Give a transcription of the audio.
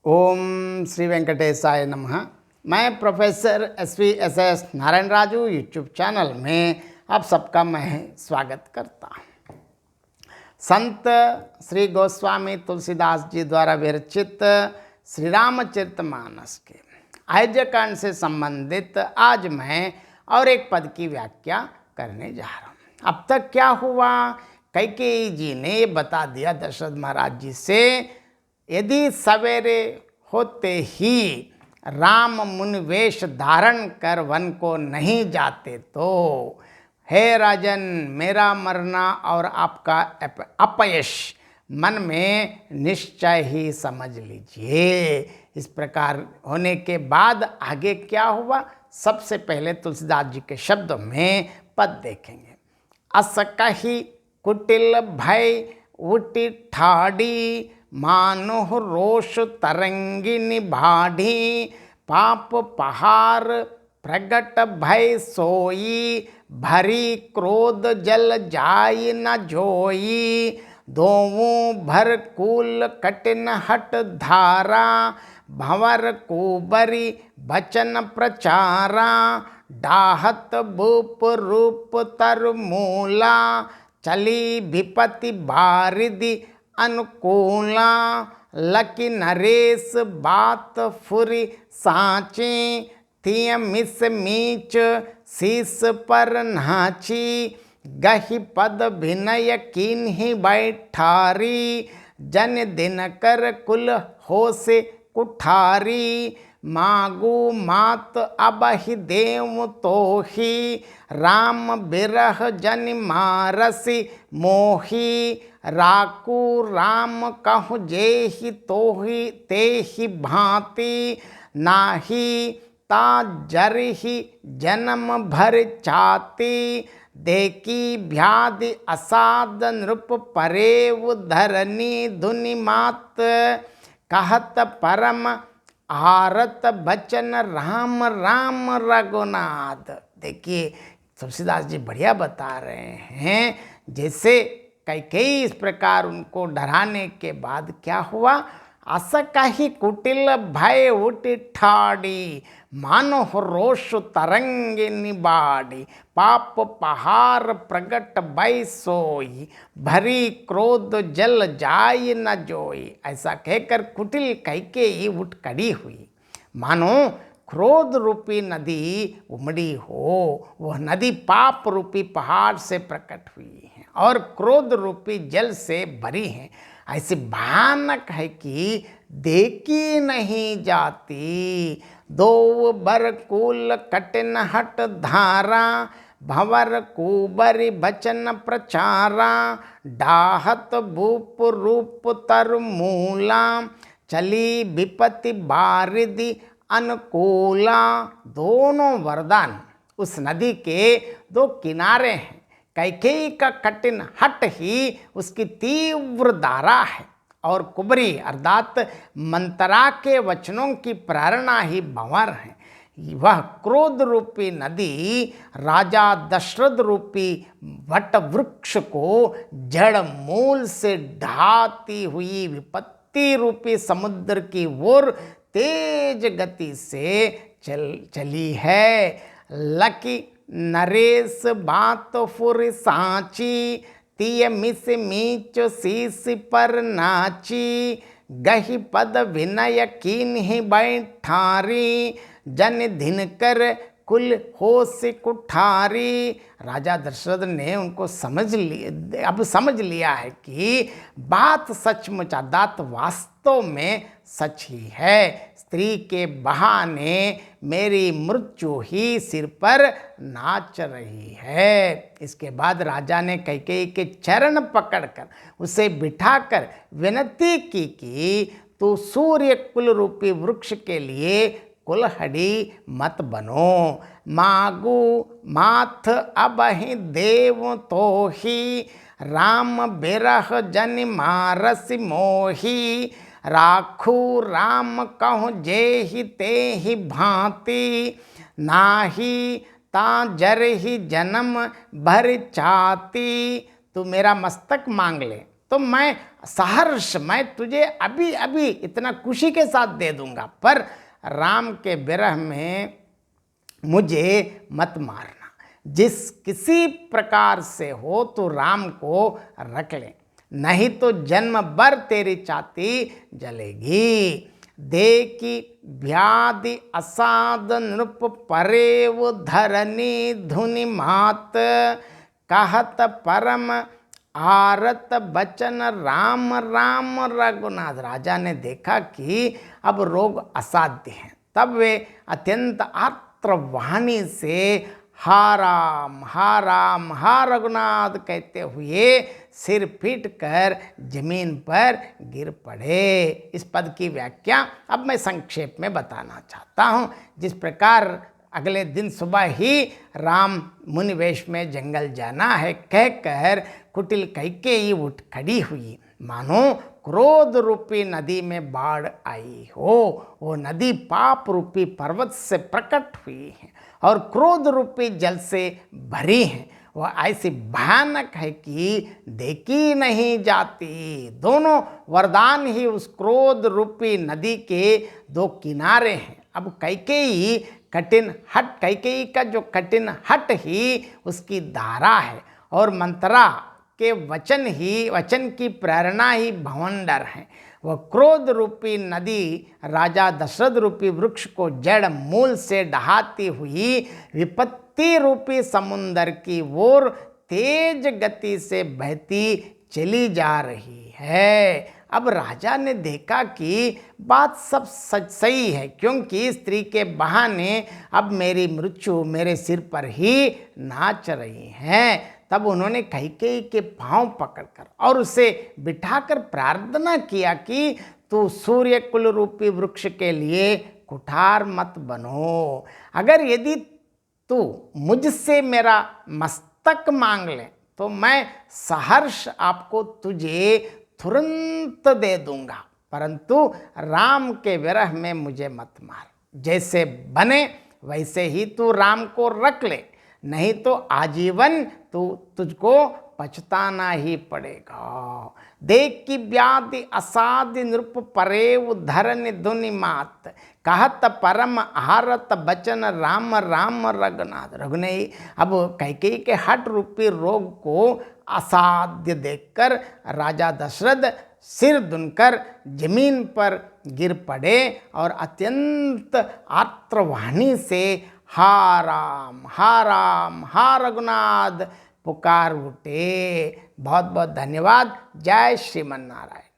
ओम श्री वेंकटेशाय नमः। मैं professor SV SS Narayan Raju YouTube channel में आप सबका मैं स्वागत करता हूँ। संत श्री गोस्वामी तुलसीदास जी द्वारा विरचित श्री रामचरितमानस के अयोध्याकांड से संबंधित आज मैं और एक पद की व्याख्या करने जा रहा हूँ। अब तक क्या हुआ, कैकेयी जी ने ये बता दिया दशरथ महाराज जी से, यदि सवेरे होते ही राम मुनि वेश धारण कर वन को नहीं जाते तो हे राजन, मेरा मरना और आपका अपयश मन में निश्चय ही समझ लीजिए। इस प्रकार होने के बाद आगे क्या हुआ, सबसे पहले तुलसीदास जी के शब्दों में पद देखेंगे। अस कही कुटिल भय उठी ठाड़ी, मानो रोष तरंगिनी भाढ़ी, पाप पहार प्रगट भय सोई, भरी क्रोध जल जाय न जोई, दोवों भर कूल कठिन हट धारा, भंवर कुबरी बचन प्रचारा, डाहत भूप रूप तर मूला, चली विपति बारिदि अनुकूला, लकी नरेश बात फुरी सांची, तिय मिस मीच शीस पर नाची, गहि पद भिनय कीन्ही बैठारी, जन दिन कर कुल हो से कुठारी, मागू मात अबहि देव तोही, राम बिरह जन मारसी मोही, राकू राम कहु जेहि तोहि तेहि भांति, नाही ता जरहि जन्म भर चाती, देखी व्याधि असाद नृप परेव धरनी धुनि मात, कहत परम आरत बचन राम राम रघुनाथ। देखिए तुलसीदास जी बढ़िया बता रहे हैं, जैसे कैकेयी इस प्रकार उनको डराने के बाद क्या हुआ, अस कही कुटिल भय उठी ठाड़ी, मानो रोष तरंगिनी बाढ़ी, पाप पहार प्रगट भय सोई, भरी क्रोध जल जाय न जोई। ऐसा कहकर कुटिल कैकेयी उठ खड़ी हुई, मानो क्रोध रूपी नदी उमड़ी हो। वह नदी पाप रूपी पहाड़ से प्रकट हुई है और क्रोध रूपी जल से भरी है। ऐसी भयानक है कि देखी नहीं जाती। दो बर कूल कठिन हट धारा, भंवर कुबरी बचन प्रचारा, डाहत भूप रूप तर मूला, चली विपति बारिदि अनुकूला। दोनों वरदान उस नदी के दो किनारे हैं। कैकेयी का कठिन हट ही उसकी तीव्र धारा है और कुबरी अर्थात मंत्रा के वचनों की प्रेरणा ही भंवर है। वह क्रोध रूपी नदी राजा दशरथ रूपी वट वृक्ष को जड़ मूल से ढाती हुई विपत्ति रूपी समुद्र की ओर तेज गति से चली है। लकी नरेश बात फुर सांची, तिय मिस मीच शीस पर नाची, गहि पद विनय कीन्ही बैठारी, जन दिन कर कुल हो से कुठारी। राजा दशरथ ने उनको समझ लिया है कि बात सचमुच अर्थात वास्तव में सच ही है। स्त्री के बहाने मेरी मृत्यु ही सिर पर नाच रही है। इसके बाद राजा ने कैकेयी के चरण पकड़कर उसे बिठाकर विनती की कि तू सूर्य कुल रूपी वृक्ष के लिए कुल्हड़ी मत बनो। मागू माथ अबहि देव तोही, राम बिरह जन मारसी मोही, राखू राम कहु जेहि तेहि भांति, नाही ता जरहि जन्म भर चाती। तू मेरा मस्तक मांग ले तो मैं सहर्ष मैं तुझे अभी अभी इतना खुशी के साथ दे दूंगा, पर राम के विरह में मुझे मत मारना। जिस किसी प्रकार से हो तो राम को रख ले, नहीं तो जन्म भर तेरी छाती जलेगी। देखी व्याधि असाध नृप परेव धरनी धुनि मात, कहत परम आरत बचन राम राम रघुनाथ। राजा ने देखा कि अब रोग असाध्य हैं, तब वे अत्यंत आर्तवाणी से हा राम हा रघुनाथ कहते हुए सिर पीट कर जमीन पर गिर पड़े। इस पद की व्याख्या अब मैं संक्षेप में बताना चाहता हूँ। जिस प्रकार अगले दिन सुबह ही राम मुनि वेश में जंगल जाना है कहकर कुटिल कैकेयी उठ खड़ी हुई, मानो क्रोध रूपी नदी में बाढ़ आई हो। वो नदी पाप रूपी पर्वत से प्रकट हुई है और क्रोध रूपी जल से भरी है। वह ऐसी भयानक है कि देखी नहीं जाती। दोनों वरदान ही उस क्रोध रूपी नदी के दो किनारे हैं। अब कैकेयी का जो कठिन हट ही उसकी धारा है और मंत्रा के वचन की प्रेरणा ही भवंडर है। वह क्रोध रूपी नदी राजा दशरथ रूपी वृक्ष को जड़ मूल से डहाती हुई विपत्ति रूपी समुंदर की ओर तेज गति से बहती चली जा रही है। अब राजा ने देखा कि बात सब सच सही है, क्योंकि स्त्री के बहाने अब मेरी मृत्यु मेरे सिर पर ही नाच रही है। तब उन्होंने कैकेयी के पांव पकड़कर और उसे बिठाकर प्रार्थना किया कि तू सूर्य कुल रूपी वृक्ष के लिए कुठार मत बनो। अगर यदि तू मुझसे मेरा मस्तक मांग ले तो मैं सहर्ष आपको तुझे तुरंत दे दूंगा, परंतु राम के विरह में मुझे मत मार। जैसे बने वैसे ही तू राम को रख ले, नहीं तो आजीवन तुझको पछताना ही पड़ेगा। देख की व्याधि असाध्य नृप परेव धरन धुनि मात, कहत परम आहारत बचन राम राम रघुनाथ। रघुनाथ अब कैकेयी के हट रूपी रोग को असाध्य देखकर राजा दशरथ सिर दुनकर जमीन पर गिर पड़े और अत्यंत आर्तवाणी से हा राम हा रघुनाथ पुकार उठे। बहुत बहुत धन्यवाद। जय श्रीमन नारायण।